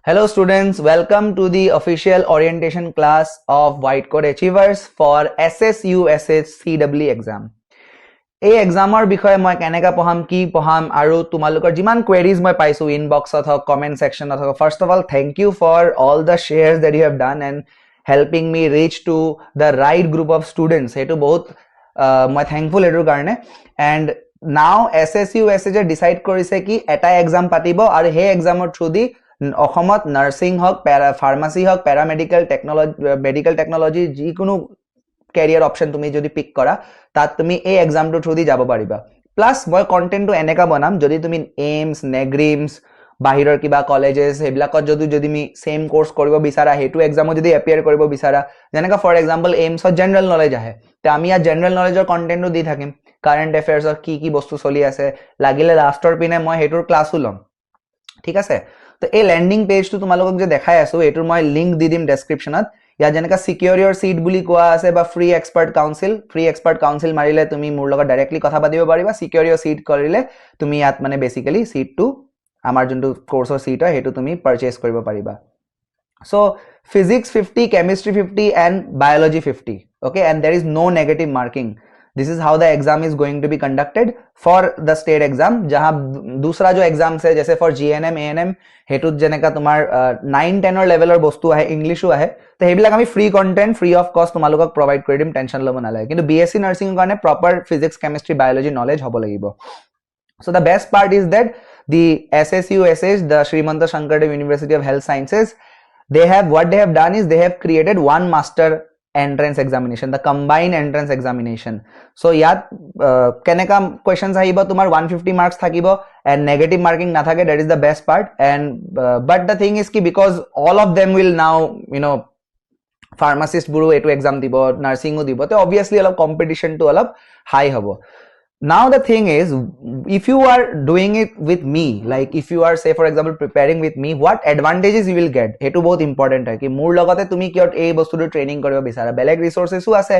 Hello students, welcome to the official orientation class of White Code Achievers for SSU SH CW exam. এই এক্সামৰ বিষয়ে মই কেনেকা পঢ়াম কি পঢ়াম আৰু তোমালোকৰ যিমান কোৱেৰিজ মই পাইছো ইনবক্সত হক কমেন্ট সেকশনত হক first of all thank you for all the shares that you have done and helping me reach to the right group of students হেতু বহুত মই থ্যাঙ্কফুল এটোৰ কাৰণে and now SSU SH decide কৰিছে কি এটা এক্সাম পাতিব আৰু হে এক্সামৰ থ্ৰু দি অসমত নাৰ্সিং হক ফাৰ্মাসি হক প্যাৰামেডিকেল টেকনলজি যিকোনো career option তুমি যদি পিক কৰা তাত তুমি এই এক্সামটো থ্ৰু দি যাব পাৰিবা প্লাস মই কন্টেন্টটো এনেকা বনাম যদি তুমি এইমস নেগ্ৰিমস বাহিৰৰ কিবা কলেজেস হেবিলাকত যদি তুমি সেম কোৰ্স কৰিব বিচাৰা হেতু এক্সামত যদি এপিয়াৰ কৰিব বিচাৰা যেনেকা ফৰ এক্সাম্পল এইমসত জেনাৰেল নলেজ আহে তে আমি ইয়া জেনাৰেল নলেজৰ কন্টেন্টটো দি থাকিম কাৰেন্ট এফেয়াৰ্সৰ কি বস্তু চলি আছে লাগিলে লাষ্টৰ পিনে মই হেতুৰ ক্লাসও লম ঠিক আছে তো এই ল্যান্ডিং পেজটো তোমালোকক যে দেখাই আছো এটোৰ মই লিংক দি দিম ডেসক্ৰিপচনত या যেনেকা সিকিউৰ ইওৰ সিট বুলি কোৱা আছে বা ফ্ৰী এক্সপাৰ্ট কাউন্সিল মাৰিলে তুমি মোৰ লগত ডাইৰেক্টলি কথা পাতিব পাৰিবা সিকিউৰ ইওৰ সিট কৰিলে তুমি ইয়াত মানে বেসিক্যালি সিটটো আমাৰ যোনটো কোৰ্সৰ সিট হয় হেতু তুমি পাৰচেজ কৰিব পাৰিবা so physics 50 chemistry 50 and biology 50 okay and there is no negative marking this is how the exam is going to be conducted for the state exam जहां दूसरा जो एग्जाम है जैसे for GNM ANM हेतुत जेनेका तुम्हार 9 10 और leveller বস্তু आहे इंग्लिशो आहे तो हेबिलाक আমি free content free of cost তোমালোকক प्रोवाइड কৰি দিম টেনশন লব নালাগে কিন্তু বিএসসি নাৰ্সিং কাৰণে proper physics chemistry biology knowledge হ'ব লাগিব so the best part is that the SSU SH the Srimanta Shankardev University of Health Sciences they have done is they have created one master entrance examination the combined entrance examination so yat keneka questions ahibo tumar 150 marks thakibo and negative marking na thake that is the best part and but the thing is ki because all of them will now you know pharmacist buru etu exam dibo nursing o dibo to obviously alop competition to alop high hobo now the thing is if you are doing it with me like if you are say for example preparing with me what advantages you will get hetu bahut important hai ki mur logote tumi kiot ei bostu training koribo bisara beleg resources o ase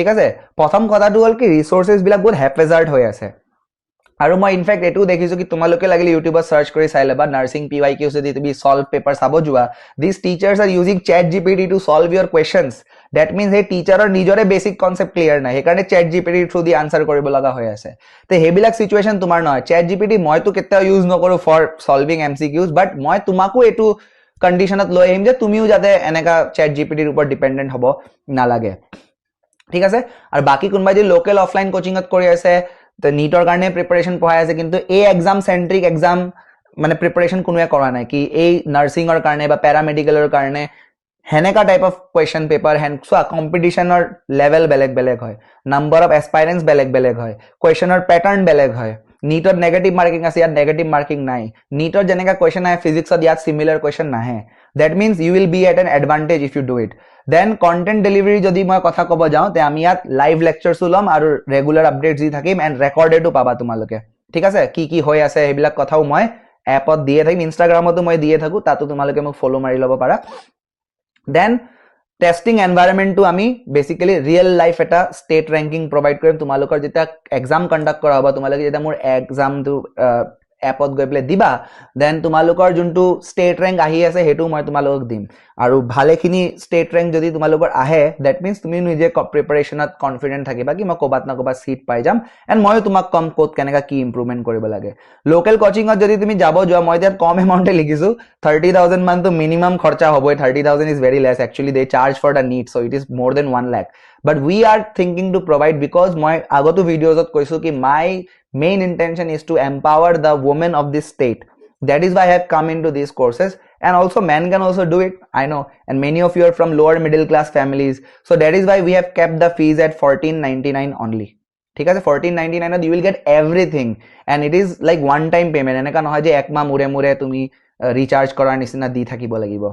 thik ase prothom kotha tu hol ki resources bilak bahut haphazard hoy ase আৰু মই in fact এটো দেখিছো কি তোমালোকে লাগিলে ইউটিউবত search কৰি চাইলেবা nursing PYQ যদি তুমি সলভ পেপাৰ চাব যোৱা these teachers are using chat gpt to solve your questions that means hey টিচাৰৰ নিজৰে বেসিক কনসেপ্ট ক্লিয়াৰ নাই হেকাৰণে chat gpt থ্ৰু দি আনসাৰ কৰিব লগা হৈ আছে তে হেবিলাক সিচুৱেচন তোমাৰ নহয় chat gpt মই তো কেতিয়া ইউজ নকৰো ফৰ সলভিং এমসিকিউজ বাট মই তোমাকো এটো কন্ডিশনত লৈ আহিম যে তুমিও যাতে এনেকা chat gpt ৰ ওপৰত ডিপেন্ডেন্ট হ'ব নালাগে ঠিক আছে আৰু বাকি কোনবা যে লোকেল অফলাইন কোচিংত কৰি আছে তো নীটৰ কাৰণে প্ৰিপাৰেচন পঢ়াই আছে কিন্তু এই এক্সাম সেন্ট্ৰিক এক্সাম মানে প্ৰিপাৰেচন কোনোৱে কৰা নাই কি এই নাৰ্সিংৰ কাৰণে বা প্যাৰামেডিকেলৰ কাৰণে হেনেকা টাইপ অফ কোৱেশ্চন পেপাৰ হেন সো কম্পিটিশনৰ লেভেল বেলেগ হয় নাম্বাৰ অফ এসপাইৰেন্টস বেলেগ হয় কোৱেশ্চনৰ প্যাটাৰ্ন বেলেগ হয় নীটৰ নেগেটিভ মাৰ্কিং আছে ইয়াত নেগেটিভ মাৰ্কিং নাই নীটৰ যেনেকা কোৱেশ্চন আহে ফিজিক্সত ইয়াত সিমিলাৰ কোৱেশ্চন নাহে that means you will be at an advantage if you do it then content delivery যদি মই কথা কব যাও তে আমি ইয়াত লাইভ লেকচাৰস লম আৰু ৰেগুলাৰ আপডেটস দি থাকিম এন্ড ৰেকৰ্ডেডও পাবা তোমালোকে ঠিক আছে কি হৈ আছে হেবিলাক কথাও মই এপত দিয়ে থাকিম ইনষ্টাগ্ৰামতো মই দিয়ে থাকো তাতো তোমালোকে মোক ফলো মাৰি লব পাৰা then টেস্টিং এনভায়ৰনমেন্টটো আমি বেসিক্যালি ৰিয়েল লাইফ এটা স্টেট ৰ্যাঙ্কিং প্ৰভাইড কৰিম তোমালোকৰ যেটা এক্সাম কন্ডাক্ট কৰা হ'ব তোমালোকে যেটা মোৰ এক্সামটো এপত গৈ প্লে দিবা দেন তোমালোকৰ যোনটো স্টেট ৰ্যাঙ্ক আহি আছে হেতু মই তোমালোকক দিম আৰু ভালেখিনি স্টেট ৰ্যাঙ্ক যদি তোমালোকৰ আহে দ্যাট মিন্স তুমি নিজে প্ৰিপাৰেচনত কনফিডেন্ট থাকিবা কি মই কবাত না কবাত সিট পাই যাম এন্ড মই তোমাক কম কোড কেনেকা কি ইমপ্ৰুভমেন্ট কৰিব লাগে লোকেল কোচিংত যদি তুমি যাব যোৱা মই তাত কম এমাউন্টে লিখিছো 30000 মান তো মিনিমাম খৰচা হ'বই 30000 is very less actually they charge for the need so it is more than 1 lakh but we are thinking to provide because মই আগতো ভিডিওছত কৈছো কি my main intention is to empower the women of this state that is why I have come into these courses and also men can also do it I know and many of you are from lower middle class families so that is why we have kept the fees at 1499 only ঠিক আছে 1499 ত you will get everything and it is like one time payment এনেকা নহয় যে একমাহ মুৰে তুমি recharge কৰাৰ নিচিনা দি থাকিব লাগিব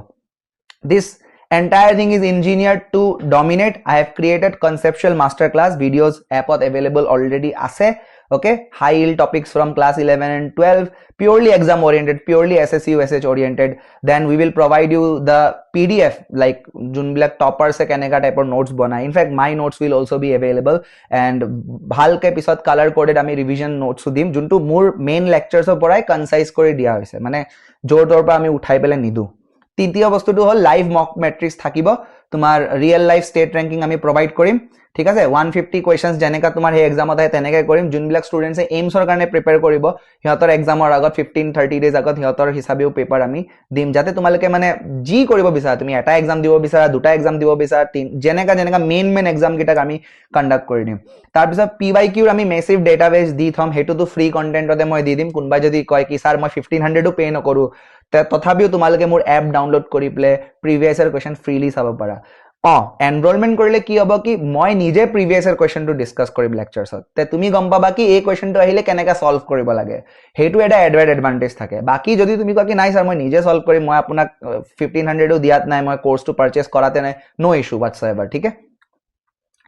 this entire thing is engineered to dominate I have created conceptual masterclass videos appot available already ase okay high yield topics from class 11 and 12 purely exam oriented purely SSU SH oriented then we will provide you the PDF like junbilak toppers se keneka type of notes banai in fact my notes will also be available and bhalke pisot color coded ami revision notes dim juntu mur main lectures or porai concise kore dia hoise mane jor tor pa ami uthai pele nidu তৃতীয় বস্তুটো হ'ল live মক matrix থাকিব তোমাৰ real life state ranking আমি provide কৰিম ঠিক আছে 150 কোৱেশ্চনছ যেনেকা তোমাৰ হে এক্সামত আহে তেনেকৈ কৰিম যোনবিলাক ষ্টুডেণ্টছে এইমছৰ কাৰণে প্ৰিপেয়াৰ কৰিব সিহঁতৰ এক্সামৰ আগত 15-30 ডেজ আগত সিহঁতৰ হিচাপেও পেপাৰ আমি দিম যাতে তোমালোকে মানে যি কৰিব বিচাৰা তুমি এটা এক্সাম দিব বিচাৰা দুটা এক্সাম দিব বিচাৰা যেনেকা মেইন এক্সাম কেইটাক আমি কণ্ডাক্ট কৰি দিম তাৰপিছত PYQৰ আমি মেছিভ ডেটাবেছ দি থম হেতুটো ফ্ৰী কণ্টেণ্টতে মই দি দিম কোনোবাই যদি কয় কি ছাৰ মই 1500ও পে নকৰো তথাপিও তোমালোকে মোৰ এপ ডাউনলোড কৰি play previous year question freely চাব পাৰা এনৰোলমেণ্ট কৰিলে কি হ'ব কি মই নিজে প্ৰিভিয়াছ ইয়াৰ কুৱেশ্যনটো ডিছকাছ কৰিম লেকচাৰ্ছত তে তুমি গম পাবা কি এই কুৱেশ্যনটো আহিলে কেনেকৈ সলভ কৰিব লাগে সেইটো এটা এডভান্টেজ থাকে বাকি যদি তুমি কয় কি নাই ছাৰ মই নিজে সলভ কৰিম মই আপোনাক 1500ও দিয়াত নাই মই কোৰ্সটো পাৰচেজ কৰাতে নাই নো ইছ্যু হোৱাটছএভাৰ ঠিক আছে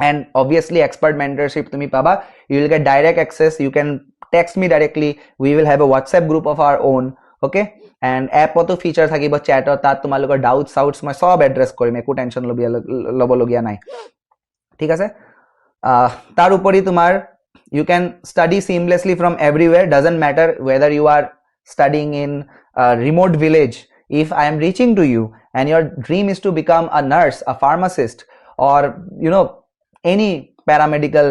and obviously expert mentorship tumi paba you will get direct access you can text me directly we will have a WhatsApp group of our own okay and app to feature thakibo chat or tat tumalokor doubts moi sob address korim eku tension lobologia nai thik ase tar upori tumar you can study seamlessly from everywhere doesn't matter whether you are studying in a remote village if I am reaching to you and your dream is to become a nurse a pharmacist or you know any paramedical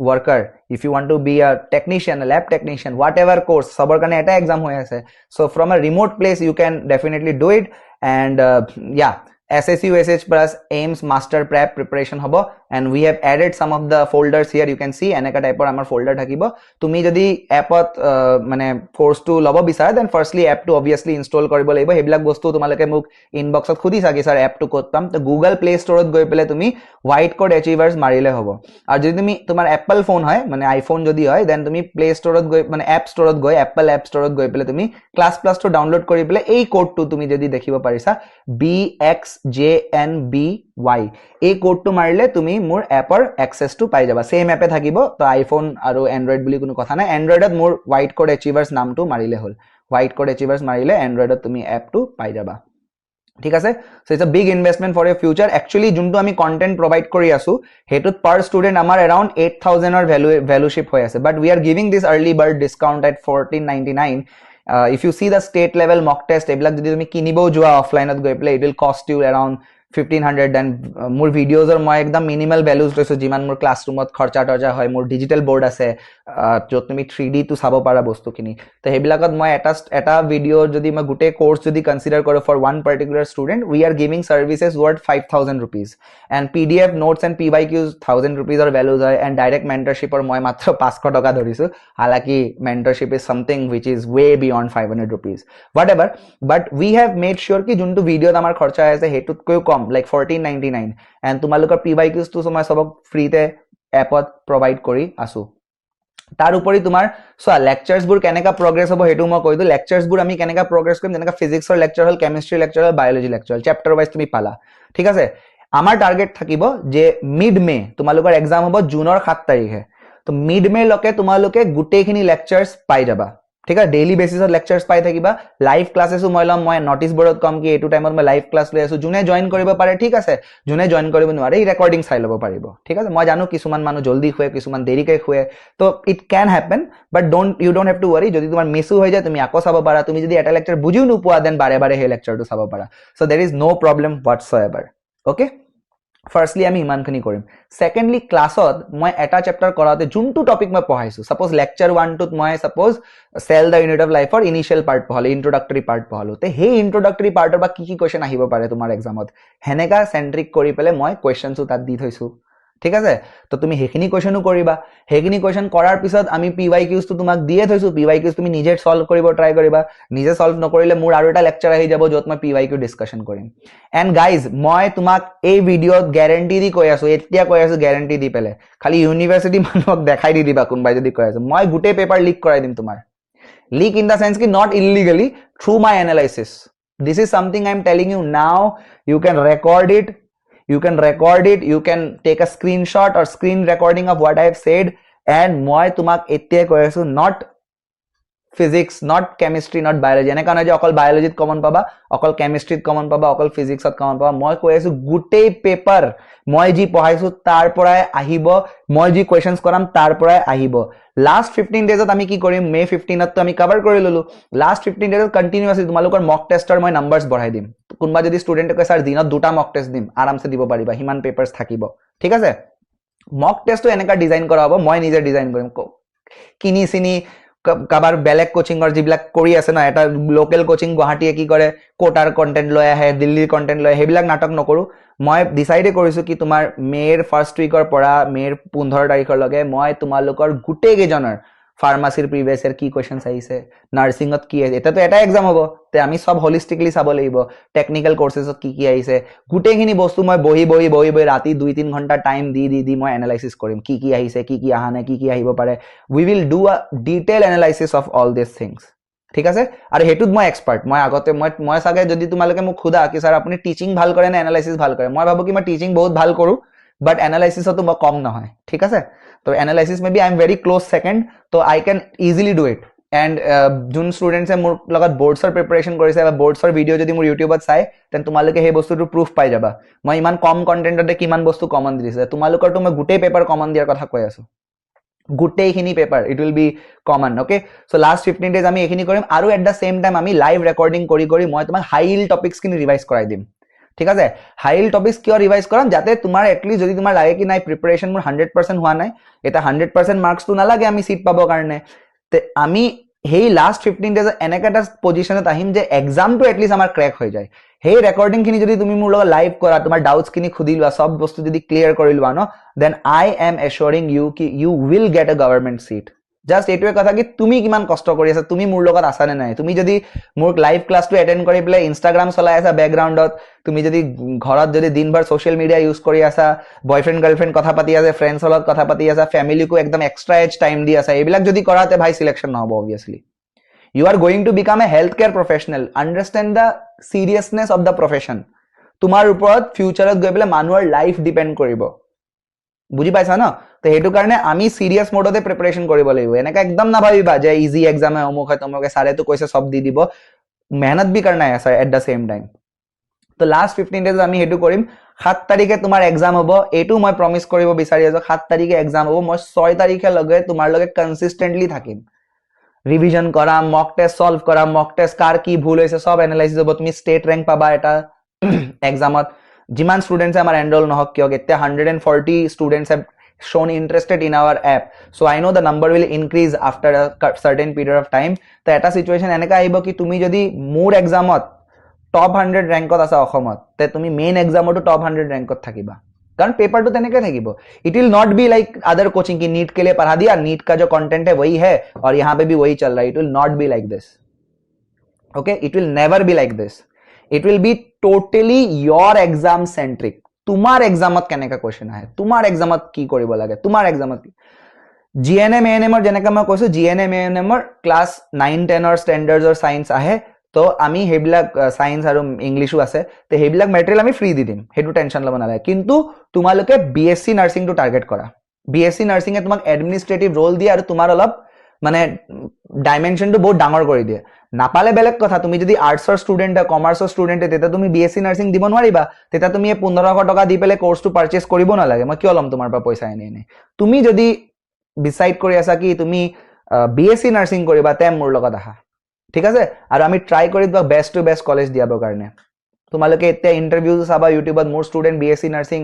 worker if you want to be a technician a lab technician whatever course sabar karone eta exam hoy ase so from a remote place you can definitely do it and yeah SSUSH plus AIMS master prep preparation hobo and we have added some of the folders here you can see eneka type or amar folder thakibo tumi jodi app ot mane course to lobo bisara then firstly app to obviously install koribo lagibo hebilak bostu tumaloke muk inbox ot khudi sagi sir app to kot pam to Google Play Store ot goi pele tumi white code achievers marile hobo ar jodi tumi tumar Apple phone hoy mane iPhone jodi hoy then tumi Play Store ot goi mane App Store ot goi Apple App Store ot goi pele tumi Class Plus to download kori pele ei code to tumi jodi dekhibo parisa BXJNBY এই কোডটো মাৰিলে তুমি মোৰ এপৰ access two পাই যাবা same এপে থাকিব তো আইফোন আৰু এন্ড্ৰইড বুলি কোনো কথা নাই এন্ড্ৰইডত মোৰ হোৱাইট কোড এচিভাৰ্স নামটো মাৰিলে হল হোৱাইট কোড এচিভাৰ্স মাৰিলে এন্ড্ৰইডত তুমি এপটো পাই যাবা ঠিক আছে so it's a big investment for your future actually যোনটো আমি কন্টেন্ট প্ৰভাইড কৰি আছো হেতুত পাৰ ষ্টুডেন্ট আমাৰ अराउंड 8000 ৰ ভ্যালুশিপ হৈ আছে but we are giving this early bird discount at 1499 if you see the state level mock test ebilak jodi tumi kinibo joa offline ot goi play it will cost you around 1500 and more videos or moi ekdam minimal values loisu jiman mor classroom ot kharcha tarja hoy mor digital board ase jot tumi 3D to sabo para bostu kini to hebilakot moi eta video jodi moi gute course jodi consider koro for one particular student we are giving services worth 5000 rupees and PDF notes and PYQs 1000 rupees or values hoy and direct mentorship or moi matro 500 taka dhorisu halaki mentorship is something which is way beyond 500 rupees whatever but we have made sure ki juntu video amar kharcha ase hetut koy kom like 1499 and tumalokor PYQs to somai sabok free te app ot provide kori asu tar upori tumar so lectures bur keneka progress hobo hetu moi koi du lectures bur ami keneka progress korim jenaka physics or lecture hol chemistry lecture hol biology lecture hol chapter wise tumi pala thik ase amar target thakibo je mid may tumalokor exam hobo June or 7 tarikhe to mid may loke tumaloke gute khini lectures pai jaba ঠিক আছে daily বেসিছত lectures পাই থাকিবা live ক্লাসেসও মই লম মই notice বোর্ডত কম কি এটু টাইমত মই লাইভ ক্লাস লৈ আছো জুনে জয়েন কৰিব পাৰে ঠিক আছে জুনে জয়েন কৰিব নোৱাৰে এই ৰেকৰ্ডিং চাই লব পাৰিব ঠিক আছে মই জানো কিছুমান মানুহ জলদি খুৱে কিছুমান দেৰিকৈ খুৱে তো it can happen but you don't have to worry যদি তোমাৰ মিসও হৈ যায় তুমি আকৌ চাব পাৰা তুমি যদি এটা লেকচাৰ বুজিও নোপোৱা দেন বাৰে বাৰে সেই লেকচাৰটো চাব পাৰা so there is no problem whatsoever okay Firstly, আমি ইমানখিনি কৰিম সেকেন্ডলি ক্লাছত মই এটা চ্যাপ্টাৰ কৰাতে যোনটো টপিক মই পঢ়াইছো সাপোজ লেকচাৰ 1 টুত মই suppose cell the unit of লাইফৰ ইনিশিয়াল পাৰ্ট পঢ়ালো ইন্ট্ৰোডাক্টৰি পাৰ্ট পঢ়ালো তে সেই ইন্ট্ৰোডাক্টৰি পাৰ্টৰ বা কি কোৱেশ্চন আহিব পাৰে তোমাৰ এক্সামত হেনেকা সেন্ট্ৰিক কৰি পেলে মই কোৱেশ্চনসু তাত দি থৈছো ঠিক আছে তো তুমি হেখিনি কোৱেশ্চনও কৰিবা হেখিনি কোৱেশ্চন কৰাৰ পিছত আমি PYQs তো তোমাক দিয়ে থৈছো PYQs তুমি নিজে সলভ কৰিব ট্ৰাই কৰিবা নিজে সলভ নকৰিলে মোৰ আৰু এটা লেকচাৰ আহি যাব যত মই PYQ ডিসকাশন কৰিম এন্ড গাইজ মই তোমাক এই ভিডিওত গ্যাৰান্টি দি কৈ আছো এতিয়া কৈ আছো গ্যাৰান্টি দি পেলে খালি ইউনিভাৰ্সিটি মানুহক দেখাই দি দিবা কোনবাই যদি কৈ আছে মই গুটে পেপাৰ লিক কৰাই দিম তোমাৰ লিক ইন দা সেন্স কি not illegally through my analysis this is something I am telling you now you can record it you can take a screenshot or screen recording of what I have said and moi tumak etia koi asu not physics, not chemistry, not biology. এনেকা নহয় যে অকল biologyত common পাবা, অকল chemistryত common পাবা, অকল physicsত common পাবা. মই কৈ আছো গোটেই পেপাৰ মই যি পঢ়াইছো তাৰ পৰাই আহিব, মই যি কোৱেশ্চনছ কৰাম তাৰ পৰাই আহিব. লাষ্ট 15 ডেজত আমি কি কৰিম, মে 15ত আমি কভাৰ কৰি ললো. লাষ্ট 15 ডেজত কণ্টিনিউয়াছলি তোমালোকৰ মক টেষ্টৰ মই নাম্বাৰছ বঢ়াই দিম. কোনোবা যদি ষ্টুডেণ্টে কয় ছাৰ দিনত 2টা মক টেষ্ট দিম, আৰামছে দিব পাৰিবা, সিমান পেপাৰ্ছ থাকিব. ঠিক আছে, মক টেষ্টটো এনেকা ডিজাইন কৰা হ'ব, মই নিজে ডিজাইন কৰিম. কিনি চিনি কাবাৰ বেলেগ কোচিঙৰ যিবিলাক কৰি আছে না, এটা লোকেল কোচিং গুৱাহাটীয়ে কি কৰে, কোটাৰ কণ্টেণ্ট লৈ আহে, দিল্লীৰ কণ্টেণ্ট লৈ আহে, সেইবিলাক নাটক নকৰোঁ. মই ডিচাইডে কৰিছোঁ কি তোমাৰ মেৰ ফাৰ্ষ্ট উইকৰ পৰা মেৰ 15 তাৰিখলৈকে মই তোমালোকৰ গোটেই কেইজনৰ ফাৰ্মাচীৰ প্ৰিভিয়াছ ইয়াৰ কি কুৱেশ্যনছ আহিছে, নাৰ্ছিঙত কি আহিছে, এতিয়াতো এটা এক্সাম হ'ব, তে আমি চব হলিষ্টিকলি চাব লাগিব, টেকনিকেল কৰ্চেছত কি আহিছে, গোটেইখিনি বস্তু মই বহি ৰাতি 2-3 ঘণ্টা টাইম দি মই এনালাইচিছ কৰিম, কি আহিছে, কি অহা নাই, কি আহিব পাৰে. We will do a detail analysis of all this things. ঠিক আছে, আৰু সেইটোত মই এক্সপাৰ্ট. মই আগতে মই চাগে যদি তোমালোকে মোক সোধা কি ছাৰ আপুনি টিচিং ভাল কৰে নে এনালাইচিছ ভাল কৰে, মই ভাবো কি মই টিচিং বহুত ভাল কৰোঁ, বাট এনালাইচিছতো মই কম নহয়. ঠিক আছে, তো analysis may be I am very close second, তো I can easily do it. And যোন ষ্টুডেণ্টছে মোৰ লগত বৰ্ডছৰ প্ৰিপাৰেশ্যন কৰিছে বা বৰ্ডছৰ ভিডিঅ' যদি মোৰ ইউটিউবত চাই, তেন তোমালোকে সেই বস্তুটো প্ৰুফ পাই যাবা. মই ইমান কম কণ্টেণ্টতে কিমান বস্তু কমন দি দিছে. তোমালোকৰতো মই গোটেই পেপাৰ কমন দিয়াৰ কথা কৈ আছোঁ, গোটেইখিনি paper it will be common. Okay, so' last 15 days আমি এইখিনি কৰিম, আৰু এট দ্য ছেম টাইম আমি লাইভ ৰেকৰ্ডিং কৰি মই তোমাক হাই ইল্ড টপিকছখিনি ৰিভাইজ কৰাই দিম. ঠিক আছে, হাই ইল্ড টপিকছ কিয় ৰিভাইজ কৰাম, যাতে তোমাৰ এটলিষ্ট যদি তোমাৰ লাগে কি নাই প্ৰিপাৰেশ্যন মোৰ 100% হোৱা নাই, এতিয়া 100% মাৰ্কছটো নালাগে আমি চিট পাবৰ কাৰণে, তে আমি সেই লাষ্ট 15 ডেজত এনেকৈ এটা পজিশ্যনত আহিম যে এক্সামটো এটলিষ্ট আমাৰ ক্ৰেক হৈ যায়. সেই ৰেকৰ্ডিংখিনি যদি তুমি মোৰ লগত লাইভ কৰা, তোমাৰ ডাউটছখিনি সুধি লোৱা, চব বস্তু যদি ক্লিয়াৰ কৰি লোৱা ন, then I am assuring you কি you will get a government seat. Just এইটোৱে কথা কি তুমি কিমান কষ্ট কৰি আছা, তুমি মোৰ লগত আছা নে নাই. তুমি যদি মোৰ লাইভ ক্লাছটো এটেণ্ড কৰি পেলাই ইনষ্টাগ্ৰাম চলাই আছা বেকগ্ৰাউণ্ডত, তুমি যদি ঘৰত যদি দিনভৰ ছ'চিয়েল মিডিয়া ইউজ কৰি আছা, বয়ফ্ৰেণ্ড গাৰ্লফ্ৰেণ্ড কথা পাতি আছে, ফ্ৰেণ্ডছৰ লগত কথা পাতি আছা, ফেমিলিকো একদম এক্সট্ৰা এজ টাইম দি আছা, এইবিলাক যদি কৰা তে ভাই চিলেকশ্যন নহ'ব obviously. You are going to become a healthcare professional. Understand the seriousness of the profession. তোমাৰ ওপৰত ফিউচাৰত গৈ পেলাই মানুহৰ লাইফ ডিপেণ্ড কৰিব, বুজি পাইছা ন? তো সেইটো কাৰণে আমি চিৰিয়াছ মোডতে প্ৰিপাৰেশ্যন কৰিব লাগিব. এনেকৈ একদম নাভাবিবা যে ইজি এক্সাম হয়, অমুক হয় তমুক হয়, ছাৰেতো কৈছে চব দি দিব, মেহনত বি কৰনা है ছাৰ এট দ্য ছেম টাইম. তো লাষ্ট 15 ডেজ আমি সেইটো কৰিম. 7 তাৰিখে তোমাৰ এক্সাম হ'ব, এইটো মই প্ৰমিছ কৰিব বিচাৰি আছোঁ. 7 তাৰিখে এক্সাম হ'ব, মই 6 তাৰিখেলৈকে তোমাৰ লগত কনচিষ্টেণ্টলি থাকিম, ৰিভিজন কৰাম, মক টেষ্ট ছল্ভ কৰাম, মক টেষ্ট কাৰ কি ভুল হৈছে চব এনালাইচিছ হ'ব. তুমি ষ্টেট ৰেংক পাবা এটা এক্সামত, যিমান ষ্টুডেণ্টছে আমাৰ এনৰল নহওক কিয়. এতিয়া 140 students have shown interested in our app, so I know the number will increase after a certain period of time. তো এটা সিচুৱেশ্যন এনেকা আহিব কি তুমি যদি মোৰ এক্সামত টপ 100 ৰেংকত আছা অসমত, তে তুমি মেইন এক্সামতো টপ 100 ৰেংকত থাকিবা, कारण पेपर तो তেনেকে থাকিব. It will not be like other coaching की नीट के लिए पढ़ा दिया, नीट का जो कंटेंट है वही है और यहाँ पे भी वही चल रहा है. It will not be like this. Okay, it will never be like this. It will be totally your exam centric. তোমাৰ এক্সামত কেনেকা কোৱেশ্চন আহে, তোমাৰ এক্সামত কি কৰিব লাগে, তোমাৰ এক্সামত জিএনএম এএনএমৰ যেনেকা মই কৈছো, জিএনএম এএনএমৰ ক্লাছ 9-10ৰ ষ্টেণ্ডাৰ্ডৰ সায়েন্স আহে. তো আমি সেইবিলাক সায়েন্স আৰু ইংলিছো আছে, তো সেইবিলাক মেটেৰিয়েল আমি ফ্ৰী দি দিম, সেইটো টেনশ্যন ল'ব নালাগে. কিন্তু তোমালোকে বিএসসি নাৰ্ছিংটো টাৰ্গেট কৰা. বিএসসি নাৰ্ছিঙে তোমাক এডমিনিষ্ট্ৰেটিভ ৰোল দিয়ে আৰু তোমাৰ অলপ মানে ডাইমেনশ্যনটো বহুত ডাঙৰ কৰি দিয়ে. নাপালে বেলেগ কথা, তুমি যদি আৰ্টছৰ ষ্টুডেণ্ট হয়, কমাৰ্চৰ ষ্টুডেণ্ট হয়, তেতিয়া তুমি বিএসসি নাৰ্ছিং দিব নোৱাৰিবা. তেতিয়া তুমি 1500 টকা দি পেলাই কোৰ্চটো পাৰচেজ কৰিব নালাগে. মই কিয় ল'ম তোমাৰ পৰা পইচা এনে. তুমি যদি ডিচাইড কৰি আছা কি তুমি বিএসসি নাৰ্ছিং কৰিবা, তে মোৰ লগত আহা. ঠিক আছে, আৰু আমি ট্ৰাই কৰি দিবা বেষ্ট টু বেষ্ট কলেজ দিয়াবৰ কাৰণে. তোমালোকে এতিয়া ইণ্টাৰভিউ চাবা ইউটিউবত, মোৰ student BSc nursing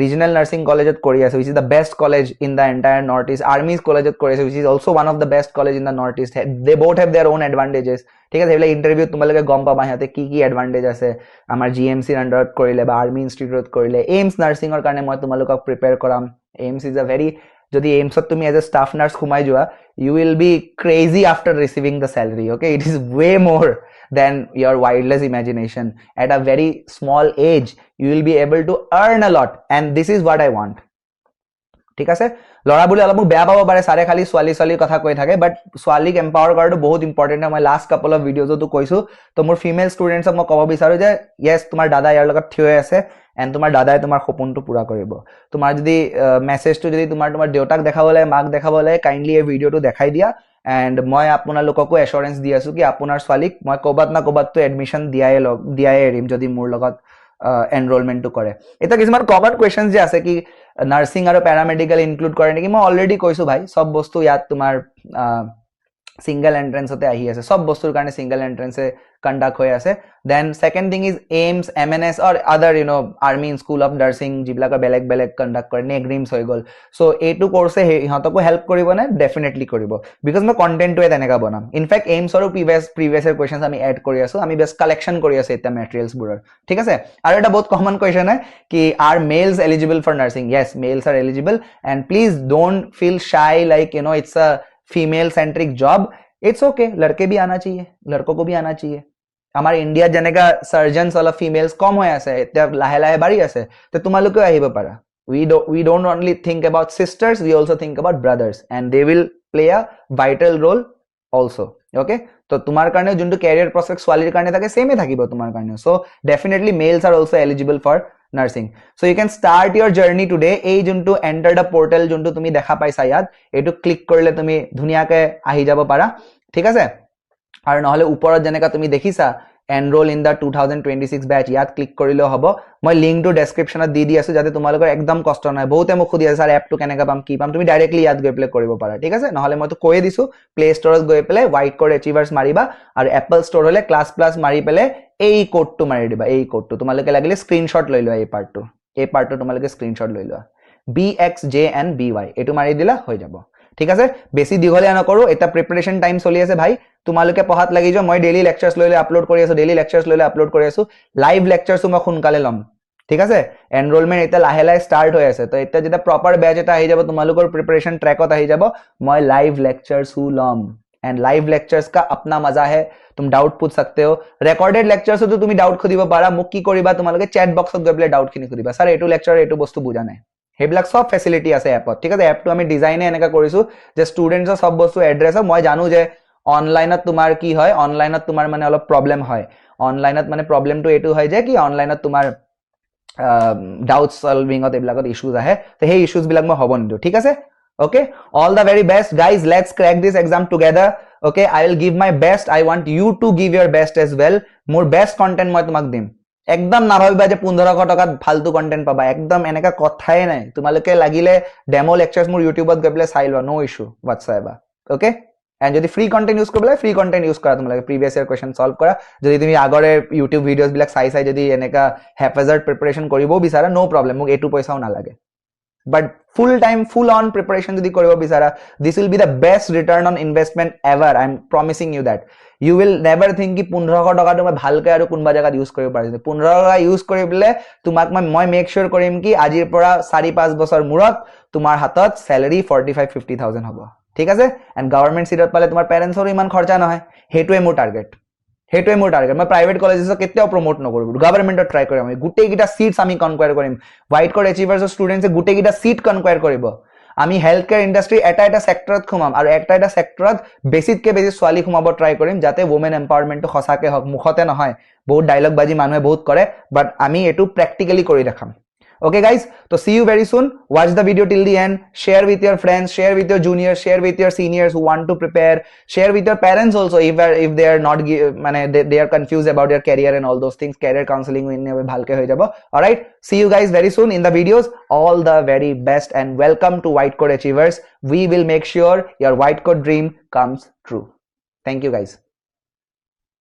regional nursing কলেজত কৰি আছে, which is the best college in the entire north east. Army's কলেজত কৰি আছে, which is also one of the best college in the north east. They both have their own advantages. ঠিক আছে, সেইবিলাক ইণ্টাৰভিউত তোমালোকে গম পাবা সিহঁতে কি কি এডভান্টেজ আছে. আমাৰ জিএমচিৰ আণ্ডাৰত কৰিলে বা আৰ্মি ইনষ্টিটিউটত কৰিলে, এইমছ নাৰ্ছিঙৰ কাৰণে মই তোমালোকক প্ৰিপেয়াৰ কৰাম. এইমছ ইজ আ ভেৰি, যদি এইমছত তুমি এজ এ ষ্টাফ নাৰ্ছ সোমাই যোৱা, you will be crazy after receiving the salary. Okay, it is way more than your wildest imagination. At a very small age you will be able to earn a lot, and this is what I want. ঠিক আছে, লৰা বুলি অলপ বেয়া পাব পাৰে, সাৰে খালি ছোৱালীৰ কথা কৈ থাকে, বাট ছোৱালীক এম্পাৱাৰ কৰাটো বহুত ইম্পৰ্টেণ্ট হয়. মই লাষ্ট কাপল অফ ভিডিঅ'জতো কৈছো. তো মোৰ ফিমেল ষ্টুডেণ্টছক মই ক'ব বিচাৰো যে য়েছ, তোমাৰ দাদা ইয়াৰ লগত থিয় হৈ আছে, এণ্ড তোমাৰ দাদাই তোমাৰ সপোনটো পূৰা কৰিব. তোমাৰ যদি মেছেজটো যদি তোমাৰ দেউতাক দেখাব লাগে, মাক দেখাব লাগে, কাইণ্ডলি এই ভিডিঅ'টো দেখাই দিয়া, এণ্ড মই আপোনালোককো এশ্যুৰেঞ্চ দি আছোঁ কি আপোনাৰ ছোৱালীক মই ক'ৰবাত না ক'ৰবাততো এডমিশ্যন দিয়াই এৰিম যদি মোৰ লগত এনৰোলমেণ্টটো কৰে এতিয়া কিছুমান কমন কুৱেশ্যন যে আছে কি নাৰ্ছিং আৰু পেৰামেডিকেল ইনক্লুড কৰে নেকি মই অলৰেডি কৈছোঁ ভাই চব বস্তু ইয়াত তোমাৰ সিঙ্গল এন্ট্ৰেন্সতে আহি আছে সব বস্তুৰ কাৰণে সিঙ্গল এন্ট্রেন্সে কন্ডাক্ট হৈ আছে then second thing is AIIMS MNS or other army school of nursing যিবিলাকৰ বেলেগ বেলেগ কন্ডাক্ট কৰে নেগ্ৰিমছ হৈ গ'ল সো এইটো কোৰ্ছে ইহঁতকো হেল্প কৰিব নে ডেফিনেটলি কৰিব বিকজ মই কণ্টেণ্টটোৱে তেনেকা বনাম ইনফেক্ট এইমছৰো প্ৰিভিয়াছ কুৱেশ্যনছ আমি এড কৰি আছো আমি বেষ্ট কালেকশ্যন কৰি আছো এতিয়া মেটেৰিয়েলছবোৰৰ ঠিক আছে আৰু এটা বহুত কমন কুৱেশ্যন হয় কি are males eligible for nursing yes males are eligible and please don't feel shy like it's a female centric job it's okay लड़के भी आना चाहिए लड़कों को भी आना चाहिए हमारे इंडिया जेनेका सर्जन्स वाला फीमेल्स कम হৈ আছে এতিয়া লাহে লাহে বাঢ়ি আছে তো তোমালোকে আহিব পাৰা we don't only think about sisters we also think about brothers and they will play a vital role also okay তো তোমাৰ কাৰণে যোনটো ক্যাৰিয়াৰ প্ৰসপেক্ট ছোৱালীৰ কাৰণে থাকে সেমে থাকিব তোমাৰ কাৰণে so definitely males are also eligible for nursing so you can start your journey today এই যোনটো enter the portal যোনটো তুমি দেখা পাইছা ইয়াত এটো ক্লিক কৰিলে তুমি ধুনিয়াকে আহি যাব পাৰা ঠিক আছে আৰু নহলে ওপৰত যেনেকা তুমি দেখিছা enroll in the 2026 batch ইয়াত ক্লিক কৰিলে হ'ব মই লিংকটো ডেসক্ৰিপচনত দি আছো যাতে তোমালোকৰ একদম কষ্ট নহয় বহুতে মোক খুদি আছে স্যাৰ এপটো কেনেকা পাম কি পাম তুমি ডাইৰেক্টলি ইয়াত গৈ প্লে কৰিব পাৰা ঠিক আছে নহলে মই তো কৈ দিছো প্লে ষ্টৰত গৈ প্লে হোৱাইট কোড এচিভাৰ্স মাৰিবা আৰু এপল ষ্টৰ হলে ক্লাছ প্লাস মাৰি প্লে এই কোডটো মাৰি দিবা এই কোডটো তোমালোকে লাগিলে স্ক্ৰিনশ্বট লৈ লোৱা এই পাৰ্টটো তোমালোকে স্ক্ৰিনশ্বট লৈ লোৱা BXJNBY এটো মাৰি দিলা হৈ যাব ঠিক আছে বেছি দীঘলীয়া নকৰো এটা প্ৰিপাৰেচন টাইম চলি আছে ভাই তোমালোকে পঢ়াত লাগি যোৱা মই ডেইলি লেকচাৰছ লৈ আপলোড কৰি আছো লাইভ লেকচাৰছ মই সোনকালে লম ঠিক আছে এনৰোলমেন্ট এটা লাহে লাহে স্টাৰ্ট হৈ আছে তো এটা যেটা প্ৰপাৰ ব্যাচ এটা আহি যাব তোমালোকৰ প্ৰিপাৰেচন ট্ৰেকত আহি যাব মই লাইভ লেকচাৰছ লম एंड लाइव लेक्चर्स का अपना मजा है तुम डाउट पूछ सकते हो रिकॉर्डेड लेक्चर्स तो तुम डाउट खुदिब पारा मुक की करिबा তোমালোকে চ্যাট বক্সত গৈ প্লে ডাউট খিনি খুদিবা স্যার এটো লেকচাৰ এটো বস্তু বুজা নাই হেবিলাক সব ফেসিলিটি আছে এপত ঠিক আছে এপটো আমি ডিজাইনে এনেকা কৰিছো যে স্টুডেন্টছৰ সব বস্তু এড্ৰেছ মই জানো যে অনলাইনত তোমাৰ কি হয় অনলাইনত তোমাৰ মানে অলপ প্ৰবলেম হয় অনলাইনত মানে প্ৰবলেমটো এটো হয় যে কি অনলাইনত তোমাৰ ডাউট সলভিংত এবিলাকত ইস্যুজ আহে তো সেই ইস্যুজ বিলাক মই হ'ব নিদো ঠিক আছে okay all the very best guys let's crack this exam together okay I will give my best I want you to give your best as well more best content মই তোমাক দিম একদম না ভাবিবা যে 1500 টাকাত ফালতু কন্টেন্ট পাবা একদম এনেকা কথাই নাই তোমালোকে লাগিলে ডেমো লেকচাৰছ মোৰ ইউটিউবত গৈ প্লে চাই লোৱা নো ইস্যু whatsoever okay and যদি ফ্ৰী কন্টেন্ট ইউজ কৰিবলে ফ্ৰী কন্টেন্ট ইউজ কৰা তোমালোকে প্ৰিভিয়াস ইয়াৰ কোৱেশ্চন সলভ কৰা যদি তুমি আগৰে ইউটিউব ভিডিওস বিলাক চাই যদি এনেকা হেফাজাৰ্ড প্ৰিপাৰেচন কৰিবও বিচাৰা নো প্ৰবলেম মোক এটো পইচাও নালাগে but full time full on preparation jodi koribo bisara this will be the best return on investment ever I'm promising you that you will never think ki 1500 taka tuma bhalke aru kunba jagat use koribo parise 1500 taka use koribole tumak moi make sure korim ki ajir pora 4-5 বছৰ মুৰত তোমাৰ হাতত salary 45-50,000 হ'ব ঠিক আছে and government seat পালে তোমাৰ parents ৰ ইমান খৰচা নহয় হেতুৱে মোৰ টাৰ্গেট মই প্ৰাইভেট কলেজেছত কেতিয়াও প্ৰমোট নকৰিব গভৰ্ণমেণ্টত ট্ৰাই কৰিম আমি গুটেই গিটা সিটস আমি কনকুৱাৰ কৰিম হোৱাইট কোড এচিভাৰ্ছৰ ষ্টুডেন্টছে গুটেই গিটা সিট কনকুৱাৰ কৰিব আমি হেলথ কেয়াৰ ইন্ডাষ্ট্ৰি এটা সেক্টৰত খুমাম আৰু এটা সেক্টৰত বেছিতকে বেছি ছোৱালী খুমাব ট্ৰাই কৰিম যাতে ওমেন এম্পাৱাৰমেন্টটো সঁচাকে হক মুখতে নহয় বহুত ডায়লগ বাজি মানুহে বহুত কৰে বাট আমি এটো প্ৰ্যাকটিক্যালি কৰি দেখাম okay guys so see you very soon watch the video till the end share with your friends share with your juniors share with your seniors who want to prepare share with your parents also if they are not they are confused about their career and all those things career counseling bhalke hoy jabo all right see you guys very soon in the videos all the very best and welcome to White Code Achievers we will make sure your white code dream comes true thank you guys